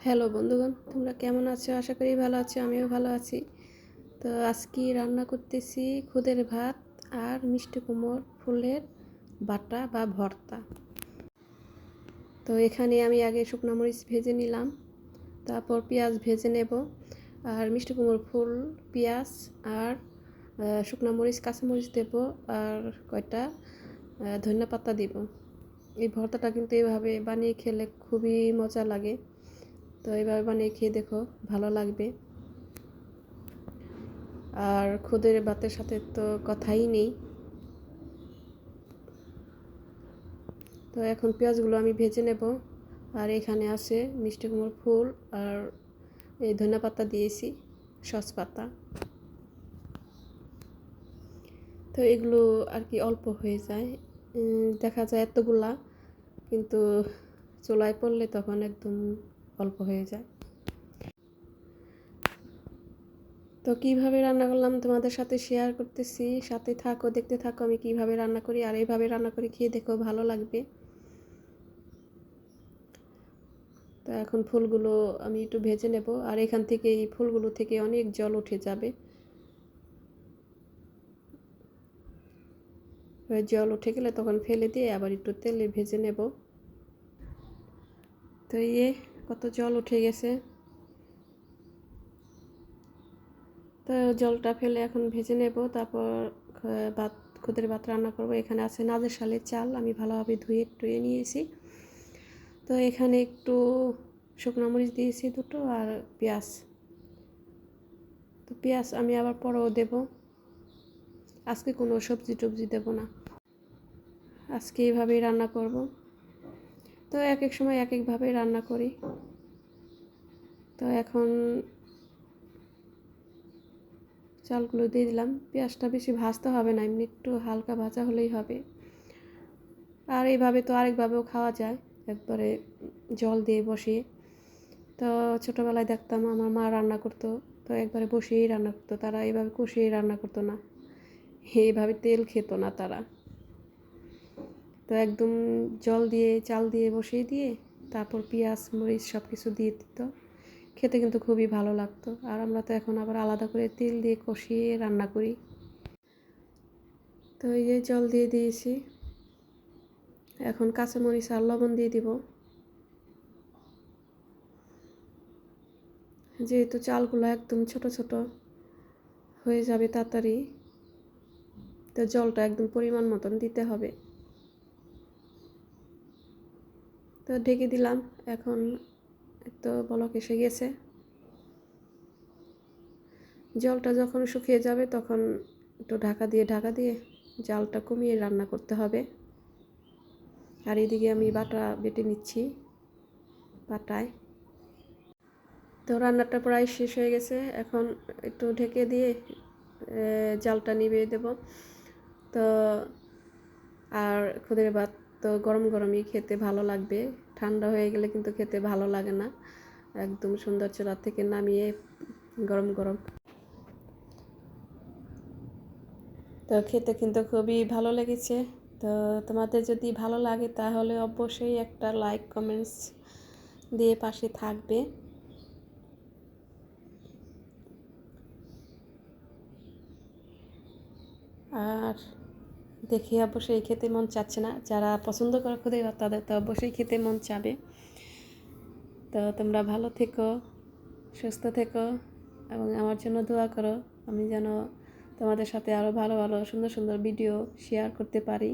Hello বন্ধুগণ, তোমরা কেমন আছো? আশা করি ভালো আছো, আমিও ভালো আছি। তো আজকে রান্না করতেছি খুদের ভাত আর মিষ্টি কুমড়োর ফুলের বাটা বা ভর্তা। তো এখানে আমি আগে শুকনো মরিচ ভেজে নিলাম, তারপর পেঁয়াজ ভেজে নেব, আর মিষ্টি কুমড়োর ফুল, পেঁয়াজ আর শুকনো মরিচ, কাঁচামরিচ দেব, আর কয়টা ধনিয়া পাতা দেব। এই ভর্তাটা কিন্তু এভাবে বানিয়ে খেলে খুবই মজা লাগে। তো এইভাবে বানিয়ে খেয়ে দেখো, ভালো লাগবে। আর খুদের ভাতের সাথে তো কথাই নেই। তো এখন পেঁয়াজগুলো আমি ভেজে নেব, আর এখানে আছে মিষ্টি কুমড়োর ফুল আর এই ধনিয়া পাতা দিয়েছি, সস পাতা। তো এগুলো আর কি অল্প হয়ে যায়, দেখা যায় এতগুলা, কিন্তু চুলায় পড়লে তখন একদম অল্প হয়ে যায়। তো কীভাবে রান্না করলাম তোমাদের সাথে শেয়ার করতেছি, সাথে থাকো, দেখতে থাকো আমি কীভাবে রান্না করি। আর এইভাবে রান্না করে খেয়ে দেখো, ভালো লাগবে। তো এখন ফুলগুলো আমি একটু ভেজে নেব, আর এখান থেকে এই ফুলগুলো থেকে অনেক জল উঠে যাবে। জল উঠে গেলে তখন ফেলে দিয়ে আবার একটু তেলে ভেজে নেব। তো কত জল উঠে গেছে। তো জলটা ফেলে এখন ভেজে নেব, তারপর ভাত, খুদের ভাত রান্না করব। এখানে আছে নাজের শালের চাল, আমি ভালোভাবে ধুয়ে নিয়েছি। তো এখানে একটু শুকনো মরিচ দিয়েছি দুটো, আর পেঁয়াজ। তো পেঁয়াজ আমি আবার পরেও দেব, আজকে কোনো সবজি টবজি দেব না, আজকে এইভাবেই রান্না করব। তো এক এক সময় এক একভাবেই রান্না করি। তো এখন চালগুলো দিয়ে দিলাম। পেঁয়াজটা বেশি ভাজতে হবে না, এমনি একটু হালকা ভাজা হলেই হবে। আর এইভাবে তো আরেকভাবেও খাওয়া যায়, একবারে জল দিয়ে বসিয়ে। তো ছোটোবেলায় দেখতাম আমার মা রান্না করতো, তো একবারে বসিয়েই রান্না করতো, তারা এইভাবে কষিয়েই রান্না করতো না, এইভাবে তেল খেত না তারা। তো একদম জল দিয়ে, চাল দিয়ে বসিয়ে দিয়ে তারপর পেঁয়াজ মরিচ সব কিছু দিয়ে দিত, খেতে কিন্তু খুবই ভালো লাগতো। আর আমরা তো এখন আবার আলাদা করে তেল দিয়ে কষিয়ে রান্না করি। তো এই যে জল দিয়ে দিয়েছি, এখন কাঁচামরিচ আর লবণ দিয়ে দিব। যেহেতু চালগুলো একদম ছোট ছোট হয়ে যাবে তাড়াতাড়ি, তো জলটা একদম পরিমাণ মতন দিতে হবে। তো ঢেকে দিলাম, এখন তো বলক এসে গেছে। জলটা যখন শুকিয়ে যাবে তখন একটু ঢাকা দিয়ে জালটা কমিয়ে রান্না করতে হবে। আর এদিকে আমি বাটা বেটে নিচ্ছি পাটায়। তো রান্নাটা প্রায় শেষ হয়ে গেছে, এখন একটু ঢেকে দিয়ে জালটা নিভিয়ে দেব। তো আর খুদের ভাত তো গরম গরমই খেতে ভালো লাগবে, ঠান্ডা হয়ে গেলে কিন্তু খেতে ভালো লাগে না। একদম সুন্দর চুলা থেকে নামিয়ে গরম গরম তো খেতে কিন্তু খুবই ভালো লেগেছে। তো তোমাদের যদি ভালো লাগে তাহলে অবশ্যই একটা লাইক কমেন্টস দিয়ে পাশে থাকবে। আর দেখে অবশ্যই খেতে মন চাচ্ছে না, যারা পছন্দ করে খুদে তাদের তো অবশ্যই খেতে মন চাবে। তো তোমরা ভালো থেকো, সুস্থ থেকো, এবং আমার জন্য দোয়া করো, আমি যেন তোমাদের সাথে আরও ভালো ভালো সুন্দর সুন্দর ভিডিও শেয়ার করতে পারি।